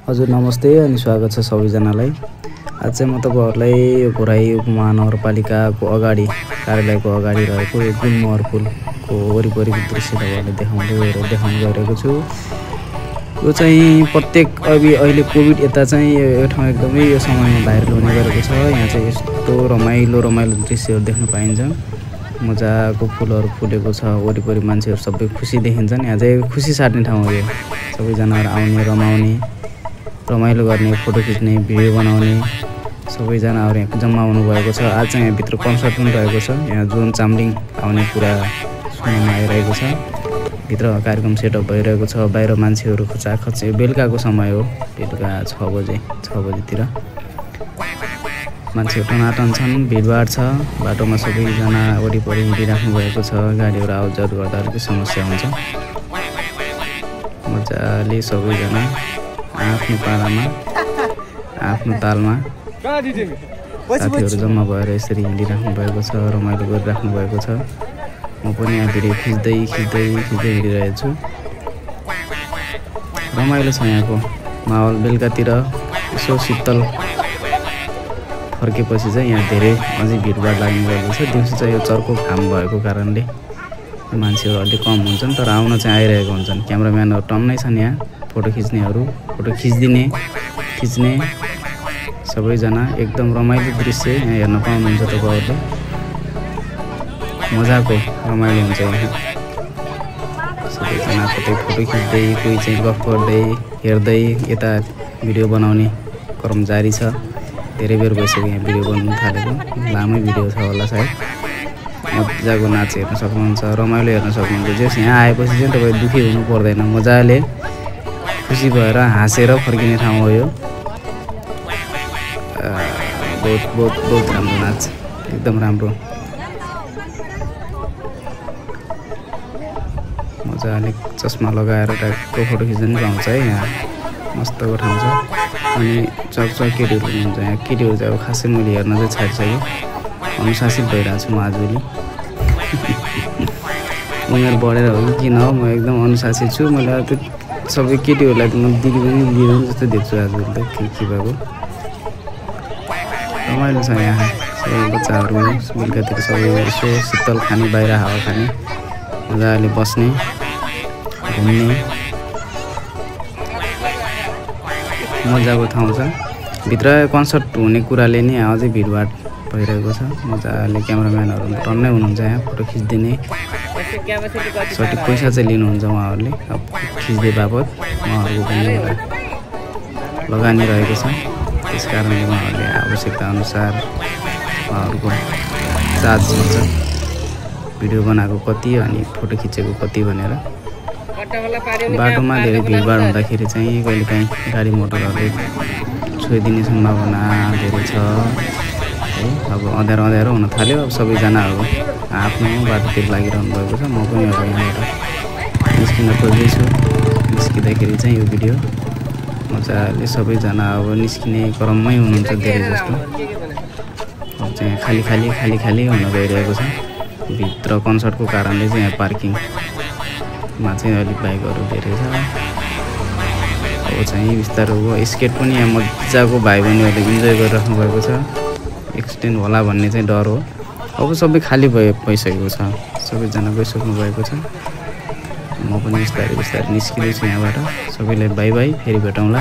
हजुर नमस्ते अनि स्वागत छ सबैजनालाई। आज चाहिँ म तपाईहरुलाई यो घोराई उपमहानगरपालिकाको अगाडि कार्यालयको अगाडि रहेको यो गुलमोहर पुलको वरिपरिको दृश्य तपाईहरुलाई देखाउन गइरहेको छु। यो चाहिँ प्रत्येक अहिले कोभिड यता चाहिँ यो ठाउँ एकदमै यो समयमा भाइरल हुने गरेको छ। यहाँ चाहिँ यस्तो रमाइलो दृश्यहरु देख्न पाइन्छ। मजाको फुलहरु फुलेको छ, वरिपरि मान्छेहरु सबै खुसी देखिन्छन्। यहाँ चाहिँ खुसी साट्ने ठाउँ हो यो। सबैजनाहरु आउने, रमाइलो गर्ने, फोटो खिच्ने, भिडियो बनाउने सबैजनाहरु यहाँ जम्मा हुनु भएको छ। आज चाहिँ यहाँ भित्र कन्सर्ट पनि रहेको छ। यहाँ जोन चामलिङ आउने कुरा सुन्नमा आइरहेको छ। भित्र कार्यक्रम सेटअप भइरहेको छ। बाहिर मान्छेहरु खचाखच बेलुकाको समय हो, बेलुका 6 बजेतिर मान्छेहरु टनाटन छन्, भिडभाड छ। बाटोमा सबैजना वरिपरि हिँडिराख्नु भएको छ। गाडीहरु आउजाउ गर्दा अलिकति समस्या हुन्छ। मजाले सबैजना आफ्नो पालामा आफ्नो तालमा साथीहरु जम्मा भएर यसरी हिँडिराख्नु भएको छ, रमाइलो गरिराख्नु भएको छ। म पनि यहाँ भिडियो खिच्दै हिँडिरहेको छु। रमाइलो छ यहाँको माहौल। बेलुकातिर यसो शीतल फर्केपछि चाहिँ यहाँ धेरै अझै भिडभाड लाग्ने गरेको छ। दिउँसो चाहिँ यो चर्को घाम भएको कारणले मान्छेहरु अलि कम हुन्छन्, तर आउन चाहिँ आइरहेको हुन्छन्। क्यामेराम्यानहरु टन्नै छन् यहाँ, फोटो खिच्नेहरु, फोटो खिच्ने सबैजना। एकदम रमाइलो दृश्य यहाँ हेर्न पाउनुहुन्छ तपाईहरुले। मजाको रमाइलो हुन्छ यहाँ। सबैजना कतै फोटो खिच्दै, कोही चाहिँ गफ गर्दै, हेर्दै, यता भिडियो बनाउने क्रम जारी छ। धेरै बेर भइसक्यो यहाँ भिडियो बनाउन थालेको। लामै भिडियो छ होला सायद। मजाको नाच हेर्न सक्नुहुन्छ, रमाइलो हेर्न सक्नुहुन्छ। जस यहाँ आएपछि चाहिँ तपाई दुखी हुनु पर्दैन। मजाले खुसी भएर हाँसेर फर्किने ठाउँ हो यो। बहुत राम्रो नाच, एकदम राम्रो। मजाले चस्मा लगाएर टाइपको फोटो खिच्न पनि पाउँछ है यहाँ। मस्तको ठाउँ छ। अनि चकचक केटीहरु हुनुहुन्छ यहाँ। केटीहरु चाहिँ अब खासै मैले हेर्न चाहिँ छाडिसकेँ। अनुशासित भइरहेको छु म आजभोलि। उमेर बढेर हो कि किन हो, म एकदम अनुशासित छु। मैले त्यो सबै केटीहरुलाई त म दिदी पनि लिँदैन जस्तो देख्छु आजभोलि त। के भएको रमाइलो छ यहाँ। सबै बच्चाहरु बेलुकातिर सबै यसो शीतल खाने, बाहिर हावा खाने, मजाले बस्ने, घुम्ने मजाको ठाउँ छ। भित्र कन्सर्ट हुने कुराले नै अझै भिडभाड भइरहेको छ। मजाले क्यामेराम्यानहरु टन्नै हुनुहुन्छ यहाँ फोटो खिच्दिने। सठिक पैसा चाहिँ लिनुहुन्छ उहाँहरूले अब खिच्दै बापत। उहाँहरूको पनि लगानी रहेको छ। त्यसकारणले उहाँहरूले आवश्यकता अनुसार उहाँहरूको चार्ज हुन्छ। भिडियो बनाएको कति अनि फोटो खिचेको कति भनेर। बाटोमा धेरै भिडभाड हुँदाखेरि चाहिँ कहिलेकाहीँ गाडी मोटरहरूले छोइदिने सम्भावना धेरै छ है। अब अँध्यारो हुन थाल्यो। अब सबैजनाहरू आफ्नो बाटोतिर लागिरहनु भएको छ। म पनि अब यहाँबाट निस्किन खोज्दैछु। निस्किँदाखेरि चाहिँ यो भिडियो मजाले सबैजना अब निस्किने क्रममै हुनुहुन्छ धेरै जस्तो। अब चाहिँ खाली हुन गइरहेको छ। भित्र कन्सर्टको कारणले चाहिँ यहाँ पार्किङमा चाहिँ अलिक बाइकहरु धेरै छ। अब चाहिँ बिस्तारै हो। स्केट पनि यहाँ मजाको भाइ बहिनीहरुले इन्जोय गरिराख्नु भएको छ। एक्सिडेन्ट होला भन्ने चाहिँ डर हो। अब सबै खाली भइसकेको छ। सबैजना गइसक्नु भएको छ। म पनि बिस्तारै निस्किँदैछु यहाँबाट। सबैलाई बाइ बाइ, फेरि भेटौँला।